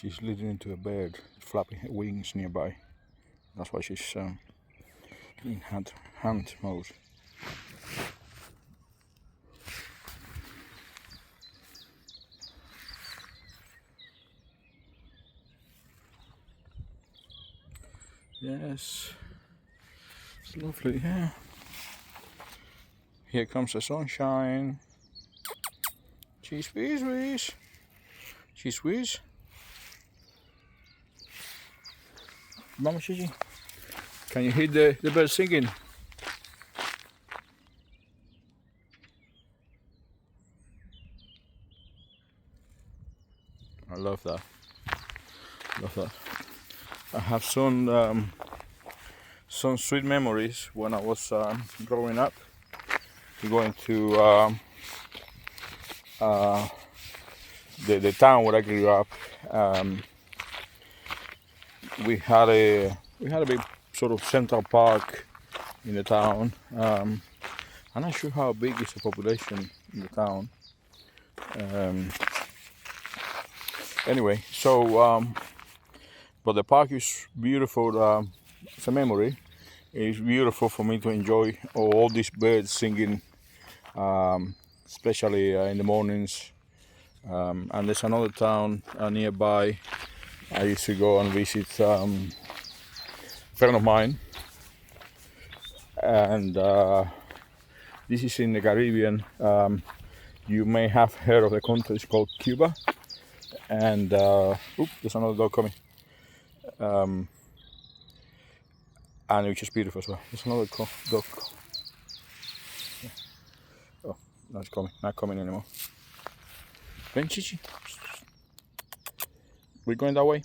She's listening to a bird flapping her wings nearby. That's why she's in hunt mode. Yes, it's lovely here. Here comes the sunshine. Cheese whiz. Cheese whiz. Mama Gigi, can you hear the birds singing? I love that. Love that. I have some sweet memories when I was growing up. Going to the town where I grew up. We had a big sort of central park in the town. I'm not sure how big is the population in the town. Anyway, so but the park is beautiful. It's a memory. It's beautiful for me to enjoy all these birds singing, especially in the mornings. And there's another town nearby. I used to go and visit a friend of mine, and this is in the Caribbean. You may have heard of the country. It's called Cuba, and there's another dog coming, and it's just beautiful as well. There's another dog. Yeah. Oh, no, it's coming. Not coming anymore. Ven, Chichi. We're going that way.